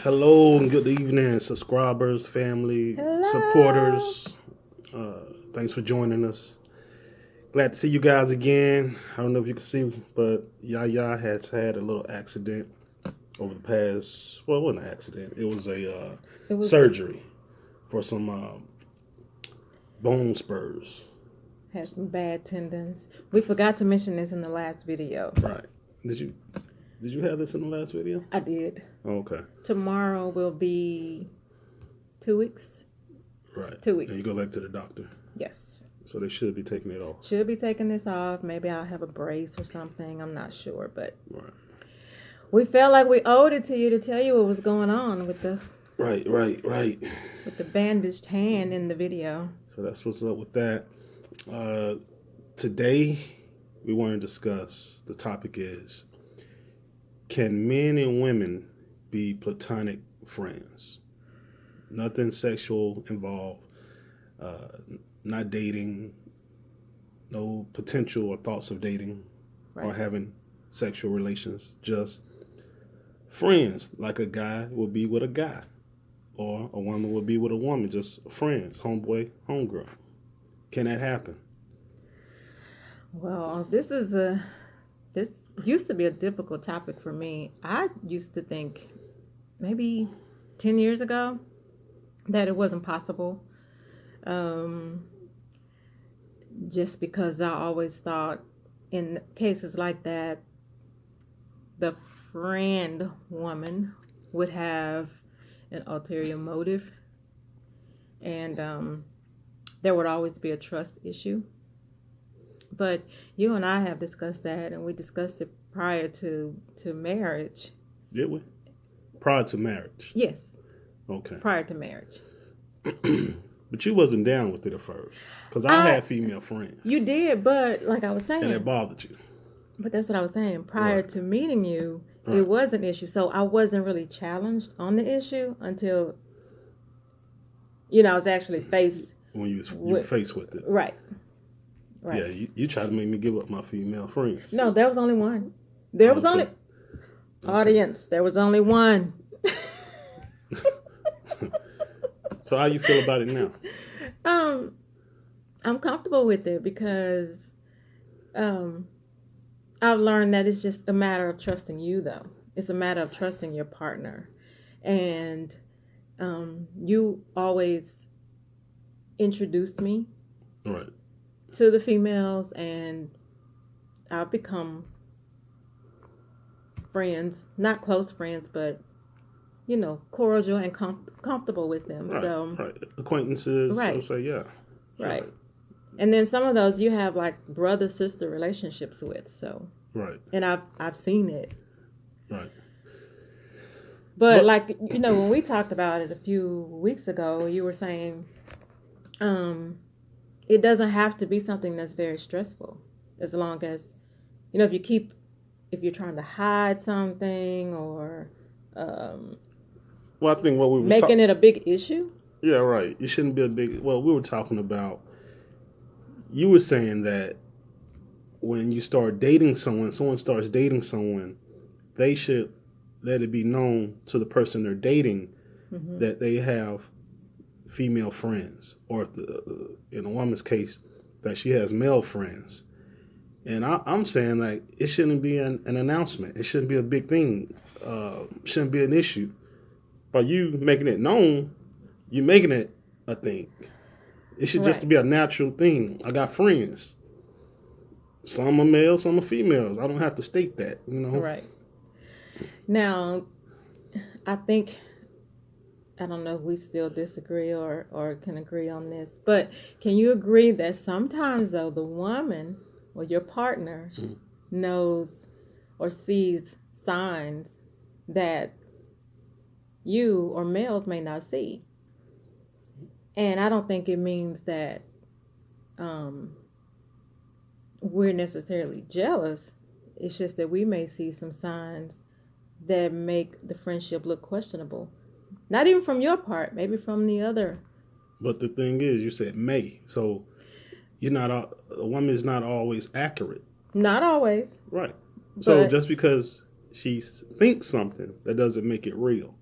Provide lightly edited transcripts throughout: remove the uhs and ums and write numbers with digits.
Hello and good evening, subscribers, family, Hello. supporters. Thanks for joining us. Glad to see you guys again. I don't know if you can see, but Yaya has had a little accident over the past. Well, it wasn't an accident. It was a It was surgery for some bone spurs. had some bad tendons. We forgot to mention this in the last video. Right? Did you have this in the last video? I did. Oh, okay. Tomorrow will be 2 weeks. Right. 2 weeks. And you go back to the doctor. Yes. So they should be taking it off. Should be taking this off. Maybe I'll have a brace or something. I'm not sure, but Right. we felt like we owed it to you to tell you what was going on with the Right. with the bandaged hand in the video. So that's what's up with that. Today, we want to discuss, the topic is, can men and women be platonic friends? Nothing sexual involved, not dating, no potential or thoughts of dating or having sexual relations, just friends, like a guy would be with a guy or a woman would be with a woman, just friends, homeboy, homegirl. Can that happen? Well, this used to be a difficult topic for me. I used to think maybe 10 years ago that it wasn't possible. Just because I always thought in cases like that, the friend woman would have an ulterior motive, and there would always be a trust issue. But you and I have discussed that, and we discussed it prior to marriage. Did we? Prior to marriage? Yes. Okay. Prior to marriage. But you wasn't down with it at first. Because I had female friends. You did, but like I was saying. And it bothered you. But that's what I was saying. Prior to meeting you, Right. it was an issue. So I wasn't really challenged on the issue until, I was actually faced. When you were faced with it. Right. Yeah, you tried to make me give up my female friends. No, there was only one. There was only... Audience, there was only one. So how you feel about it now? I'm comfortable with it because I've learned that it's just a matter of trusting you, though. It's a matter of trusting your partner. And you always introduced me Right. to the females, and I've become friends, not close friends, but cordial and comfortable with them. Right. So Right. Acquaintances. Right. I'll say yeah. Right. And then some of those you have like brother sister relationships with. So Right. and I've seen it. Right. But like when we talked about it a few weeks ago, you were saying it doesn't have to be something that's very stressful, as long as if you're trying to hide something or Well, I think what we were making it a big issue. Yeah, right. It shouldn't be a big... Well, we were talking about... You were saying that when you start dating someone starts dating someone, they should let it be known to the person they're dating that they have female friends. Or if in a woman's case, that she has male friends. And I'm saying, like, it shouldn't be an announcement. It shouldn't be a big thing. Shouldn't be an issue. By you making it known, you're making it a thing. It should just be a natural thing. I got friends. Some are males, some are females. I don't have to state that, Right. Now, I don't know if we still disagree or can agree on this, but can you agree that sometimes, though, the woman or your partner knows or sees signs that you or males may not see? And I don't think it means that we're necessarily jealous. It's just that we may see some signs that make the friendship look questionable. Not even from your part, maybe from the other. But the thing is, you said may. So a woman is not always accurate. Not always. Right. So just because she thinks something, that doesn't make it real.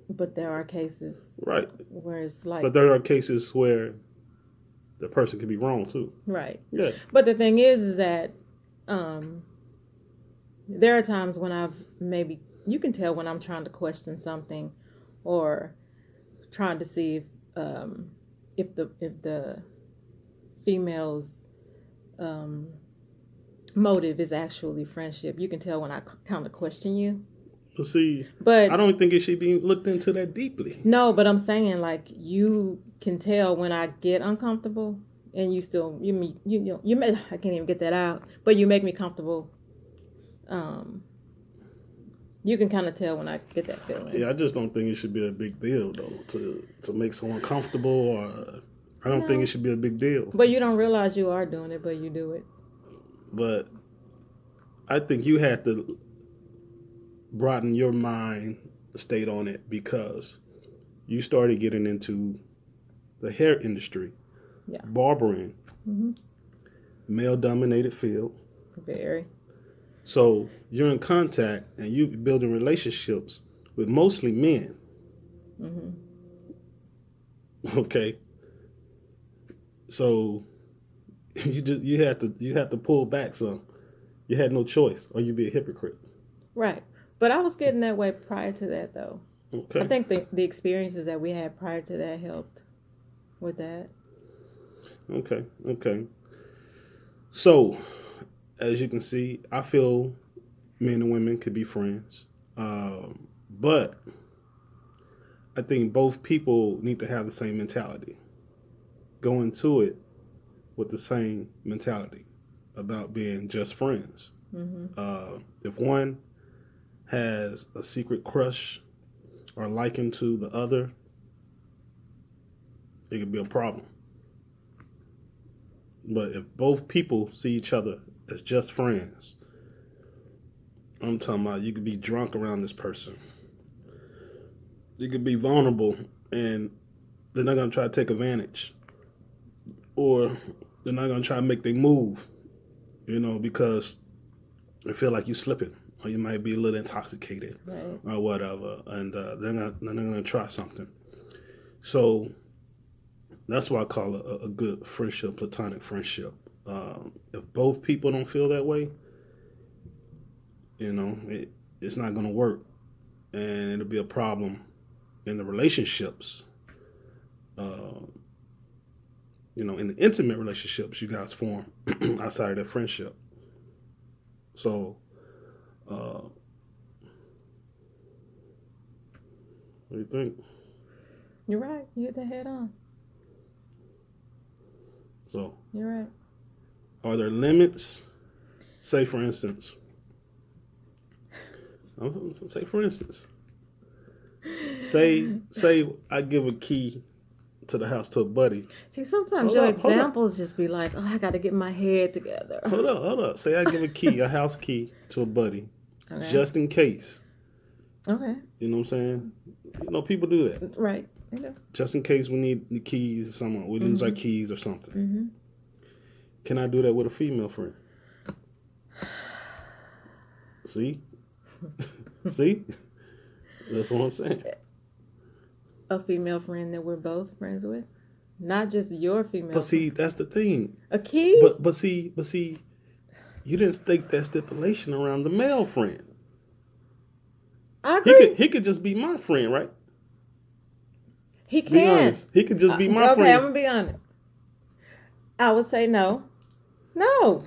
But there are cases Right. where it's like, But there are cases where the person could be wrong too. right. Yeah. But the thing is that there are times when you can tell when I'm trying to question something, or trying to see if the female's motive is actually friendship. You can tell when I kind of question you. But see, But I don't think it should be looked into that deeply. no, but I'm saying, like, you can tell when I get uncomfortable, and you still you make, I can't even get that out, but you make me comfortable. You can kind of tell when I get that feeling. Yeah, I just don't think it should be a big deal though to make someone comfortable. Or I don't think it should be a big deal. But you don't realize you are doing it, but you do it. But I think you have to broaden your mind state on it, because you started getting into the hair industry, barbering, male-dominated field. Very. So you're in contact and you building relationships with mostly men. Okay. So you have to pull back some. You had no choice, or you'd be a hypocrite. Right. But I was getting that way prior to that, though. Okay. I think the experiences that we had prior to that helped with that. Okay. So, as you can see, I feel men and women could be friends. But I think both people need to have the same mentality. Go into it with the same mentality about being just friends. If one has a secret crush or liking to the other, it could be a problem. But if both people see each other as just friends, I'm talking about you could be drunk around this person. You could be vulnerable and they're not going to try to take advantage. Or they're not going to try to make their move, because they feel like you're slipping. Or you might be a little intoxicated, right, or whatever, and they're going to try something. So that's why I call it a good friendship, platonic friendship. If both people don't feel that way, it's not going to work, and it'll be a problem in the relationships. In the intimate relationships you guys form outside of that friendship. So. What do you think? You're right. You hit the head on. So. You're right. Are there limits? Say for instance. Say I give a key to the house to a buddy. See, sometimes your examples just be like, I got to get my head together. Hold up. Say I give a house key to a buddy. Okay. Just in case. Okay. You know what I'm saying? People do that. Right. I know. Just in case we need the keys or something. We lose our keys or something. Can I do that with a female friend? See? See? That's what I'm saying. A female friend that we're both friends with? Not just your female But see, that's the thing. A key? But see, you didn't stake that stipulation around the male friend. I agree. He could just be my friend, right? He can. Be honest. He could just be my friend. Okay, I'm going to be honest. I would say no. No.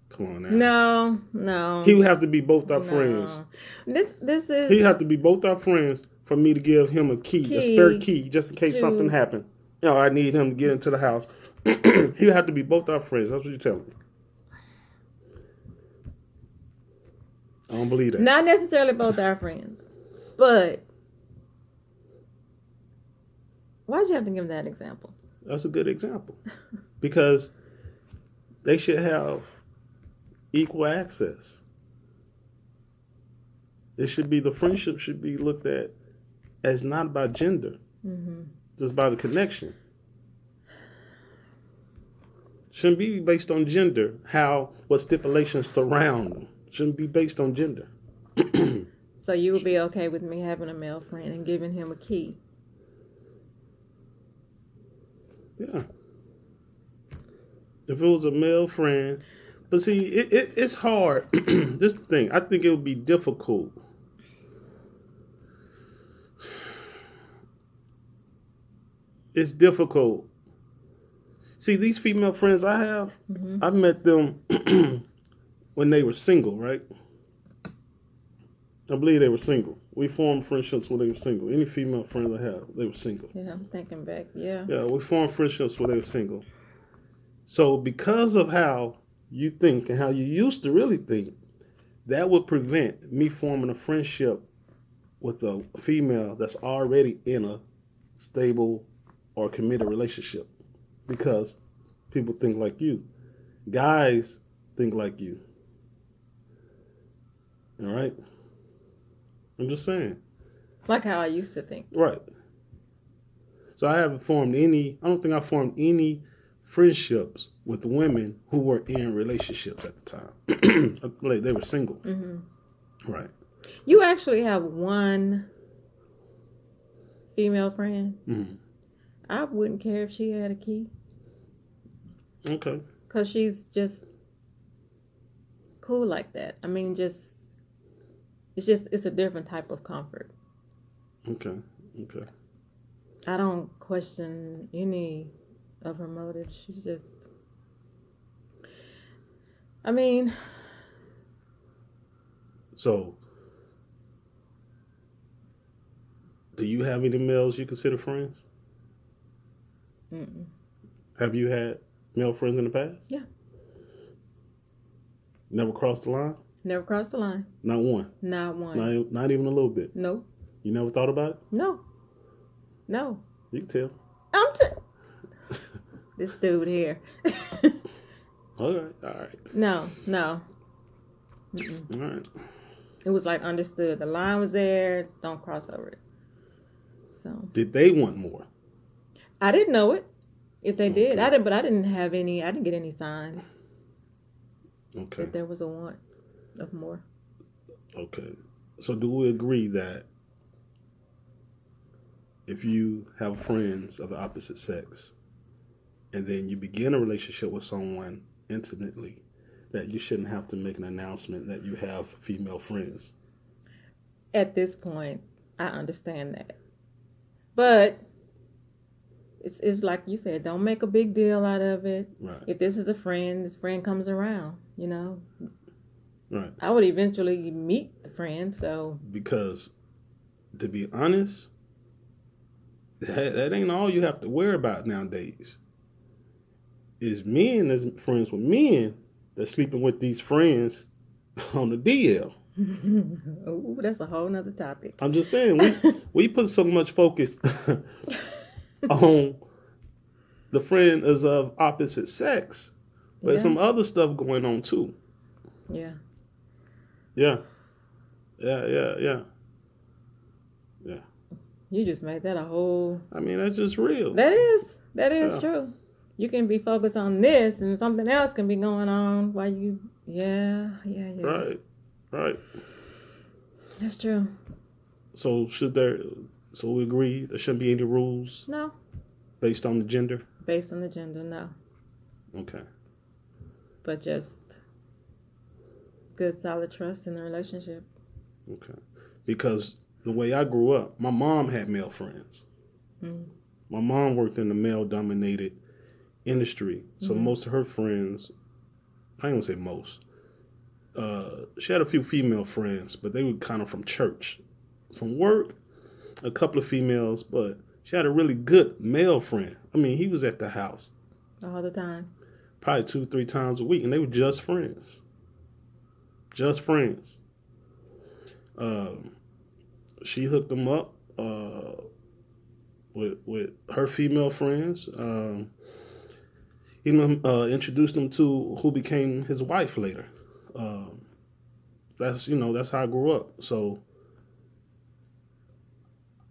Come on now. No. He would have to be both our friends. This is... He'd have to be both our friends for me to give him a spare key, just in case something happened. I need him to get into the house. He would have to be both our friends. That's what you're telling me. I don't believe that. Not necessarily both our friends, but why'd you have to give that example? That's a good example. Because they should have equal access. The friendship should be looked at as not by gender, just by the connection. Shouldn't be based on gender, what stipulations surround them. Shouldn't be based on gender. So you would be okay with me having a male friend and giving him a key? Yeah. If it was a male friend, but see, it's hard. This is the thing. I think it would be difficult. It's difficult. See, these female friends I have, I met them when they were single, right? I believe they were single. We formed friendships when they were single. Any female friends I have, they were single. Yeah, I'm thinking back. Yeah. Yeah, we formed friendships when they were single. So because of how you think and how you used to really think, that would prevent me forming a friendship with a female that's already in a stable or committed relationship. Because people think like you. Guys think like you. All right? I'm just saying. Like how I used to think. Right. So I don't think I formed any friendships with women who were in relationships at the time. I believe they were single. Mm-hmm. Right. You actually have one female friend? Mm-hmm. I wouldn't care if she had a key. Okay. Because she's just cool like that. I mean, it's a different type of comfort. Okay. I don't question any of her motives. She's just, I mean. So, do you have any males you consider friends? Mm-mm. Have you had male friends in the past? Yeah. Never crossed the line? Never crossed the line. Not one? Not one. Not even a little bit? No. You never thought about it? No. You can tell. This dude here. All right. No. Mm-mm. All right. It was like understood. The line was there. Don't cross over it. So. Did they want more? I didn't know it. If they did, I didn't. But I didn't get any signs. Okay. That there was a want of more. Okay. So do we agree that if you have friends of the opposite sex and then you begin a relationship with someone intimately, that you shouldn't have to make an announcement that you have female friends? At this point, I understand that. But it's like you said, don't make a big deal out of it. Right. If this is a friend, this friend comes around, Right. I would eventually meet the friend, so. Because, to be honest, that ain't all you have to worry about nowadays. Is men that's friends with men that's sleeping with these friends on the DL. Oh, that's a whole nother topic. I'm just saying, we put so much focus on the friend as of opposite sex, but there's some other stuff going on too. Yeah. Yeah. You just made that a whole. I mean, that's just real. That is true. You can be focused on this, and something else can be going on while you. Yeah. Right. That's true. So So we agree there shouldn't be any rules? No. Based on the gender? Based on the gender, no. Okay. But just good, solid trust in the relationship. Okay. Because the way I grew up, my mom had male friends. Mm. My mom worked in the male-dominated industry. So most of her friends, I ain't gonna say most, she had a few female friends, but they were kind of from church. From work, a couple of females, but she had a really good male friend. I mean, he was at the house all the time, probably 2-3 times a week, and they were just friends. Just friends. She hooked them up with her female friends. He introduced them to who became his wife later. That's how I grew up. So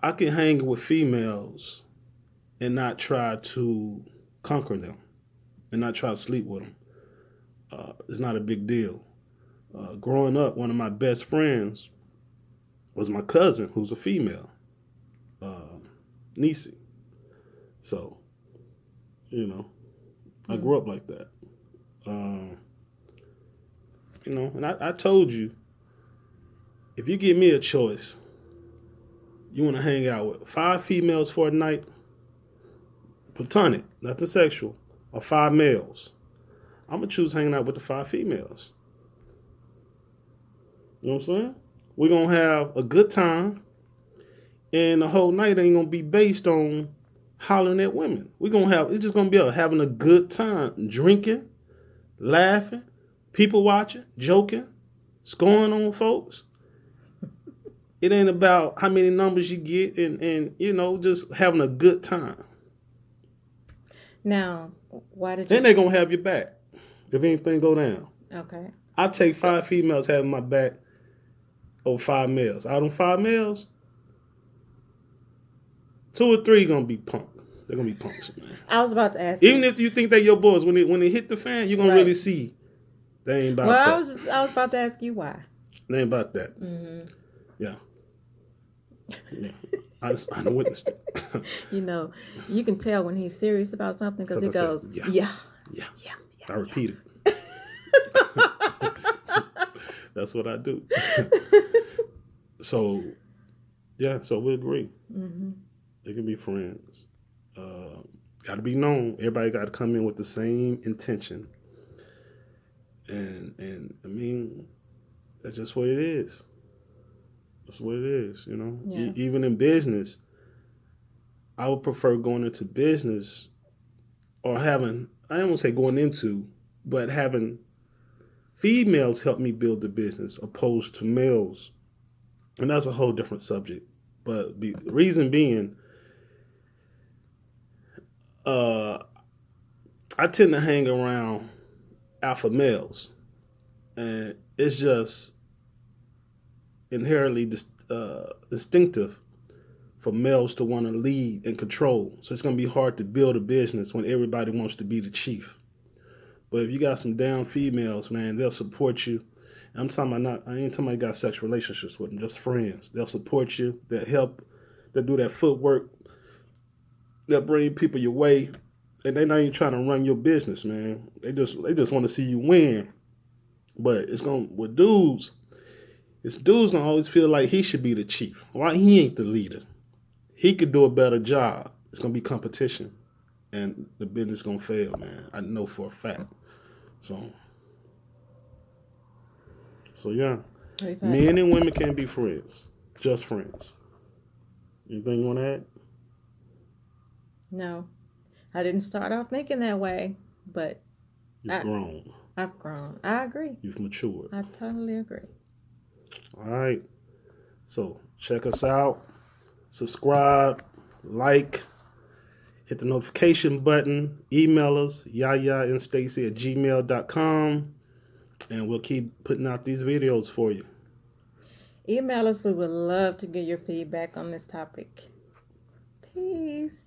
I can hang with females and not try to conquer them and not try to sleep with them. It's not a big deal. Growing up, one of my best friends, was my cousin, who's a female, Nisi. So, I grew up like that. And I told you, if you give me a choice, you want to hang out with 5 females for a night, platonic, nothing sexual, or 5 males, I'm going to choose hanging out with the 5 females. You know what I'm saying? We're going to have a good time, and the whole night ain't going to be based on hollering at women. It's just going to be having a good time, drinking, laughing, people watching, joking, scoring on folks. It ain't about how many numbers you get and just having a good time. Now, why did you... Then they're going to have your back if anything go down. Okay. I'll take 5 females having my back over 5 males. Out of 5 males, 2 or 3 going to be punk. They're going to be punks, man. I was about to ask Even if you think they're your boys, when they hit the fan, you're going to really see they ain't about that. Well, I was about to ask you why. They ain't about that. Mm-hmm. Yeah. I don't witness it. You can tell when he's serious about something because he goes, yeah. I repeat it. That's what I do. So we agree. Mm-hmm. They can be friends. Got to be known. Everybody got to come in with the same intention. And I mean, that's just what it is. That's what it is, Yeah. Even in business, I would prefer going into business or having, I don't want to say going into, but having females help me build the business opposed to males. And that's a whole different subject. But the reason being, I tend to hang around alpha males. And it's just inherently distinctive for males to want to lead and control. So it's going to be hard to build a business when everybody wants to be the chief. But if you got some down females, man, they'll support you. And I'm talking about I ain't talking about you got sexual relationships with them, just friends. They'll support you. They'll help. They'll do that footwork. They'll bring people your way. And they're not even trying to run your business, man. They just want to see you win. But with dudes, this dude's gonna always feel like he should be the chief. Why he ain't the leader? He could do a better job. It's gonna be competition, and the business gonna fail, man. I know for a fact. So yeah, men and women can be friends, just friends. Anything you want to add? No, I didn't start off thinking that way, but you've grown. I've grown. I agree. You've matured. I totally agree. All right. So check us out. Subscribe, like, hit the notification button, email us, yayaandstacy@gmail.com, and we'll keep putting out these videos for you. Email us. We would love to get your feedback on this topic. Peace.